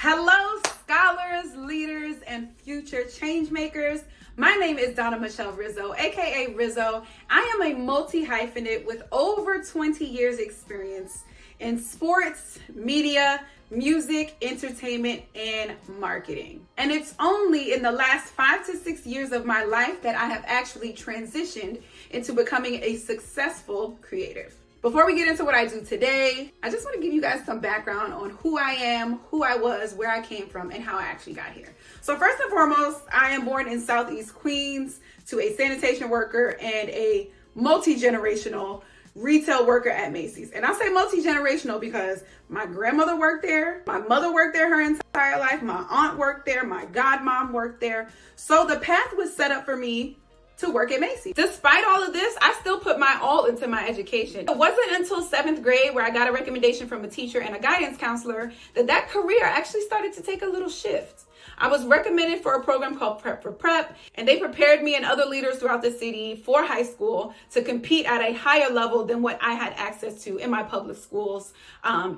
Hello, scholars, leaders, and future change makers. My name is Donna Rizzo, aka Rizzo. I am a multi-hyphenate with over 20 years experience in sports, media, music, entertainment, and marketing. And it's only in the last 5 to 6 years of my life that I have actually transitioned into becoming a successful creative. Before we get into what I do today, I just want to give you guys some background on who I am, who I was, where I came from, and how I actually got here. So first and foremost, I am born in Southeast Queens to a sanitation worker and a multi-generational retail worker at Macy's. And I say multi-generational because my grandmother worked there, my mother worked there her entire life, my aunt worked there, my godmom worked there. So the path was set up for me to work at Macy's. Despite all of this, I still put my all into my education. It wasn't until 7th grade where I got a recommendation from a teacher and a guidance counselor that career actually started to take a little shift. I was recommended for a program called Prep for Prep, and they prepared me and other leaders throughout the city for high school to compete at a higher level than what I had access to in my public schools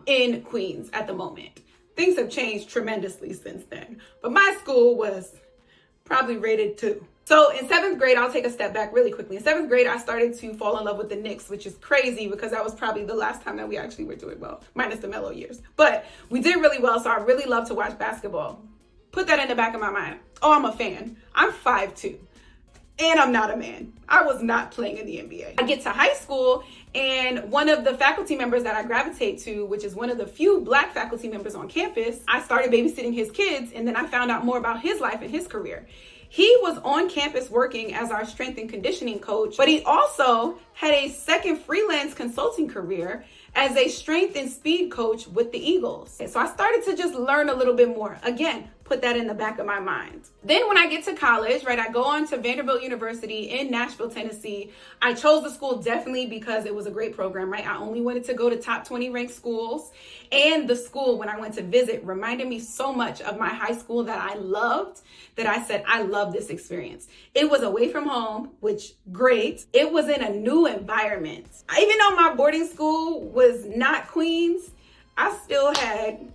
in Queens at the moment. Things have changed tremendously since then, but my school was probably rated 2. So in 7th grade, I'll take a step back really quickly. In 7th grade, I started to fall in love with the Knicks, which is crazy because that was probably the last time that we actually were doing well, minus the mellow years. But we did really well, so I really love to watch basketball. Put that in the back of my mind. Oh, I'm a fan. I'm 5'2", and I'm not a man. I was not playing in the NBA. I get to high school, and one of the faculty members that I gravitate to, which is one of the few Black faculty members on campus, I started babysitting his kids, and then I found out more about his life and his career. He was on campus working as our strength and conditioning coach, but he also had a second freelance consulting career as a strength and speed coach with the Eagles. So I started to just learn a little bit more. Again, put that in the back of my mind. Then when I get to college, right, I go on to Vanderbilt University in Nashville, Tennessee. I chose the school definitely because it was a great program, right? I only wanted to go to top 20 ranked schools. And the school, when I went to visit, reminded me so much of my high school that I loved, that I said, I love this experience. It was away from home, which great. It was in a new environment. Even though my boarding school was not Queens, I still had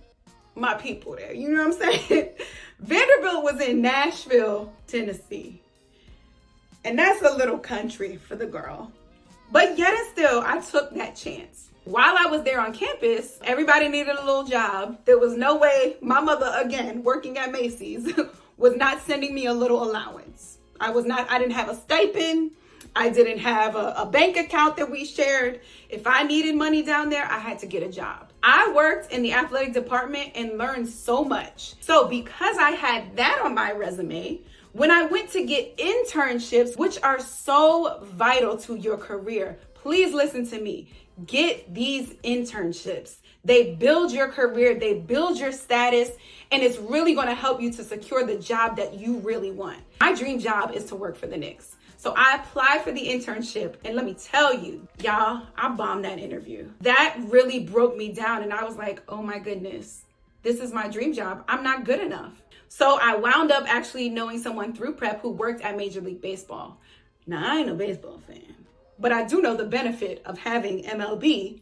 my people there. You know what I'm saying? Vanderbilt was in Nashville, Tennessee. And that's a little country for the girl. But yet and still, I took that chance. While I was there on campus, everybody needed a little job. There was no way my mother, again, working at Macy's, was not sending me a little allowance. I didn't have a stipend. I didn't have a bank account that we shared. If I needed money down there, I had to get a job. I worked in the athletic department and learned so much. So because I had that on my resume, when I went to get internships, which are so vital to your career, please listen to me. Get these internships. They build your career, they build your status, and it's really going to help you to secure the job that you really want. My dream job is to work for the Knicks. So I applied for the internship, and let me tell you, y'all, I bombed that interview. That really broke me down, and I was like, oh my goodness, this is my dream job. I'm not good enough. So I wound up actually knowing someone through prep who worked at Major League Baseball. Now, I ain't a baseball fan, but I do know the benefit of having MLB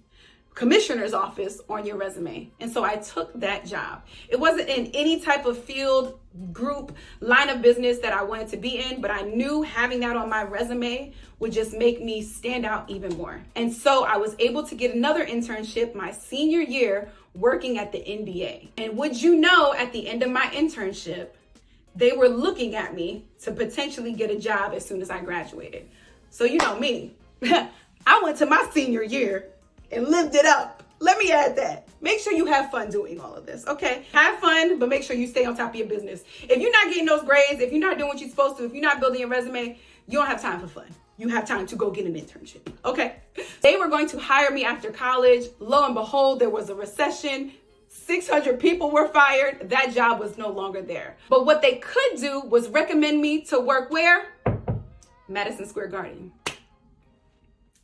commissioner's office on your resume. And so I took that job. It wasn't in any type of field, group, line of business that I wanted to be in, but I knew having that on my resume would just make me stand out even more. And so I was able to get another internship my senior year working at the NBA. And would you know, at the end of my internship, they were looking at me to potentially get a job as soon as I graduated. So you know me, I went to my senior year and lived it up. Let me add that. Make sure you have fun doing all of this, okay? Have fun, but make sure you stay on top of your business. If you're not getting those grades, if you're not doing what you're supposed to, if you're not building your resume, you don't have time for fun. You have time to go get an internship, okay? They were going to hire me after college. Lo and behold, there was a recession. 600 people were fired. That job was no longer there. But what they could do was recommend me to work where? Madison Square Garden.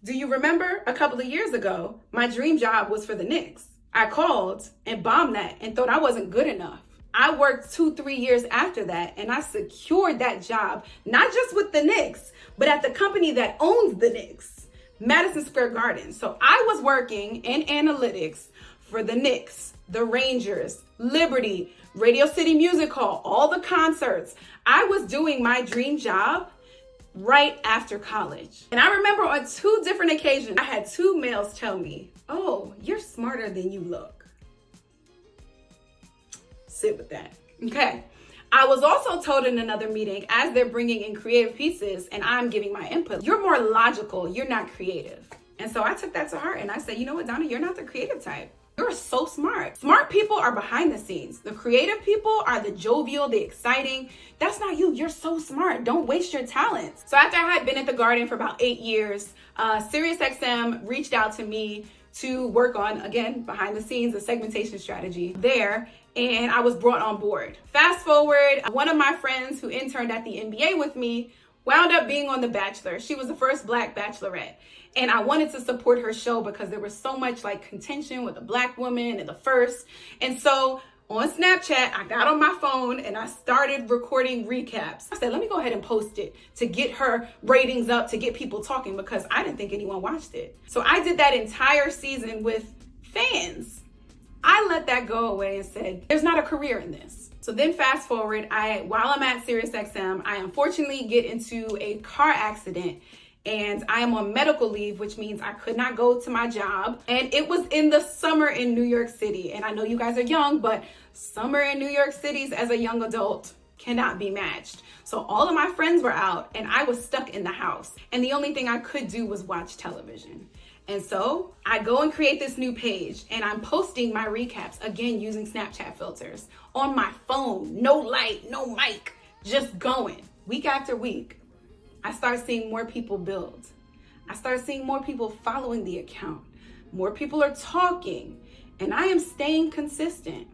Do you remember a couple of years ago, my dream job was for the Knicks? I called and bombed that and thought I wasn't good enough. I worked 2-3 years after that, and I secured that job, not just with the Knicks, but at the company that owns the Knicks, Madison Square Garden. So I was working in analytics for the Knicks the Rangers, Liberty, Radio City Music Hall, all the concerts. I was doing my dream job right after college. And I remember on 2 different occasions, I had 2 males tell me, "Oh, you're smarter than you look." Sit with that. Okay. I was also told in another meeting, as they're bringing in creative pieces and I'm giving my input, "You're more logical, you're not creative." And so I took that to heart and I said, "You know what, Donna, you're not the creative type. You're so smart. Smart people are behind the scenes. The creative people are the jovial, the exciting. That's not you. You're so smart. Don't waste your talents." So after I had been at the Garden for about 8 years, SiriusXM reached out to me to work on, again, behind the scenes, the segmentation strategy there. And I was brought on board. Fast forward, one of my friends who interned at the NBA with me wound up being on The Bachelor. She was the first Black bachelorette. And I wanted to support her show because there was so much like contention with a Black woman and the first. And so on Snapchat, I got on my phone and I started recording recaps. I said, let me go ahead and post it to get her ratings up, to get people talking, because I didn't think anyone watched it. So I did that entire season with fans. I let that go away and said, there's not a career in this. So then fast forward, while I'm at SiriusXM, I unfortunately get into a car accident and I am on medical leave, which means I could not go to my job. And it was in the summer in New York City. And I know you guys are young, but summer in New York City as a young adult cannot be matched. So all of my friends were out and I was stuck in the house. And the only thing I could do was watch television. And so I go and create this new page and I'm posting my recaps, again, using Snapchat filters on my phone. No light, no mic, just going. Week after week, I start seeing more people build. I start seeing more people following the account. More people are talking and I am staying consistent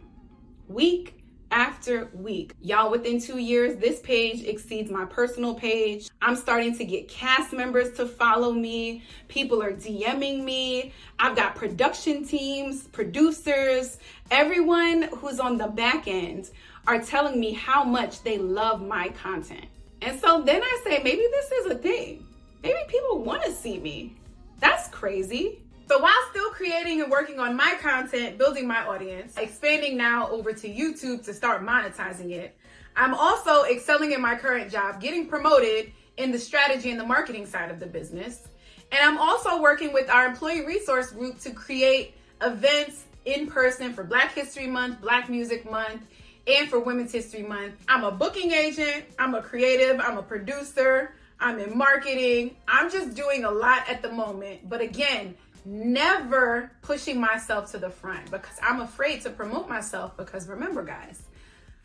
week after week. Y'all, within 2 years, this page exceeds my personal page. I'm starting to get cast members to follow me. People are DMing me. I've got production teams, producers, everyone who's on the back end are telling me how much they love my content. And so then I say, maybe this is a thing. Maybe people want to see me. That's crazy. So while still creating and working on my content, building my audience, expanding now over to YouTube to start monetizing it, I'm also excelling in my current job, getting promoted in the strategy and the marketing side of the business. And I'm also working with our employee resource group to create events in person for Black History Month, Black Music Month, and for Women's History Month. I'm a booking agent, I'm a creative, I'm a producer, I'm in marketing. I'm just doing a lot at the moment. But again, never pushing myself to the front because I'm afraid to promote myself because remember guys,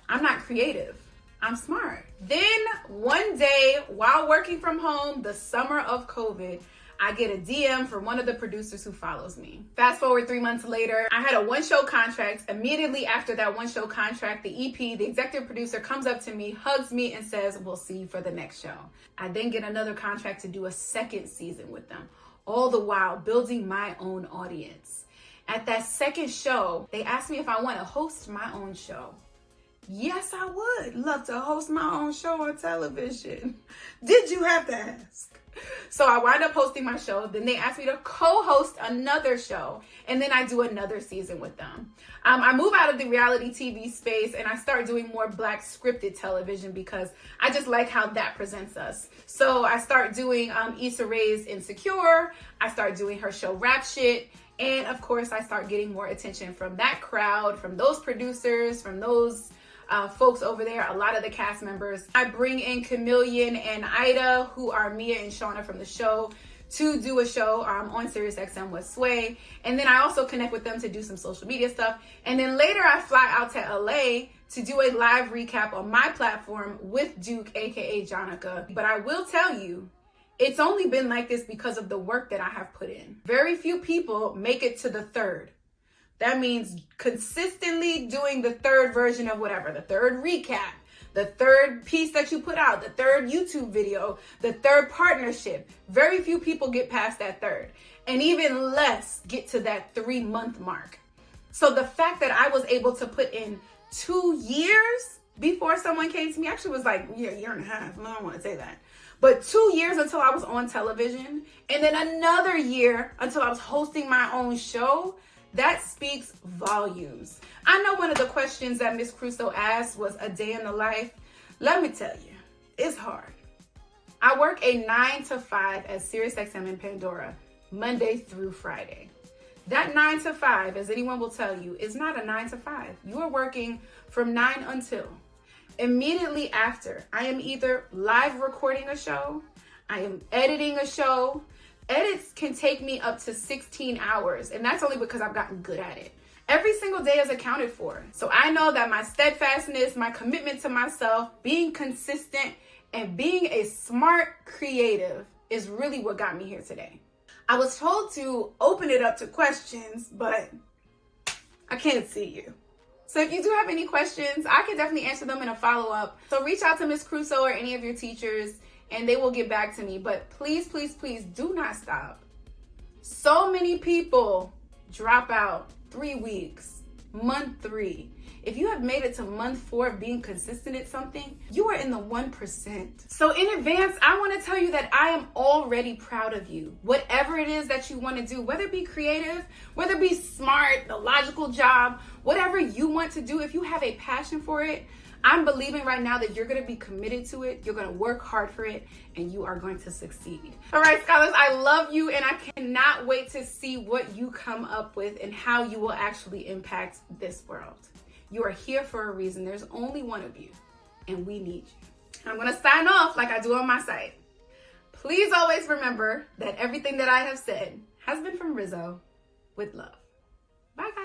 I'm not creative, I'm smart. Then one day while working from home, the summer of COVID, I get a DM from one of the producers who follows me. Fast forward 3 months later, I had a 1-show contract. Immediately after that 1-show contract, the EP, the executive producer comes up to me, hugs me and says, "We'll see you for the next show." I then get another contract to do a 2nd season with them. All the while building my own audience. At that 2nd show, they asked me if I want to host my own show. Yes, I would love to host my own show on television. Did you have to ask? So I wound up hosting my show. Then they asked me to co-host another show. And then I do another season with them. I move out of the reality TV space and I start doing more Black scripted television because I just like how that presents us. So I start doing Issa Rae's Insecure. I start doing her show Rap Shit. And of course, I start getting more attention from that crowd, from those producers, from those folks over there, a lot of the cast members. I bring in Chameleon and Ida, who are Mia and Shauna from the show, to do a show on SiriusXM with Sway. And then I also connect with them to do some social media stuff. And then later I fly out to LA to do a live recap on my platform with Duke, aka Jonica. But I will tell you, it's only been like this because of the work that I have put in. Very few people make it to the 3rd. That means consistently doing the 3rd version of whatever, the 3rd recap, the 3rd piece that you put out, the 3rd YouTube video, the 3rd partnership. Very few people get past that 3rd, and even less get to that 3-month mark. So the fact that I was able to put in 2 years before someone came to me, actually was like a year and a half. I don't want to say that. But 2 years until I was on television, and then another year until I was hosting my own show. That speaks volumes. I know one of the questions that Miss Crusoe asked was a day in the life. Let me tell you, it's hard. I work a 9 to 5 at SiriusXM in Pandora, Monday through Friday. That 9 to 5, as anyone will tell you, is not a 9 to 5. You are working from 9 until. Immediately after, I am either live recording a show, I am editing a show. Edits can take me up to 16 hours, and that's only because I've gotten good at it. Every single day is accounted for. So I know that my steadfastness, my commitment to myself, being consistent, and being a smart creative is really what got me here today. I was told to open it up to questions, but I can't see you. So if you do have any questions, I can definitely answer them in a follow-up. So reach out to Miss Crusoe or any of your teachers, and they will get back to me. But please, please, please do not stop. So many people drop out 3 weeks, month 3. If you have made it to month 4 of being consistent at something, you are in the 1%. So in advance, I want to tell you that I am already proud of you. Whatever it is that you want to do, whether it be creative, whether it be smart, the logical job, whatever you want to do, if you have a passion for it, I'm believing right now that you're going to be committed to it, you're going to work hard for it, and you are going to succeed. All right, scholars, I love you, and I cannot wait to see what you come up with and how you will actually impact this world. You are here for a reason. There's only one of you, and we need you. I'm going to sign off like I do on my site. Please always remember that everything that I have said has been from Rizzo with love. Bye, guys.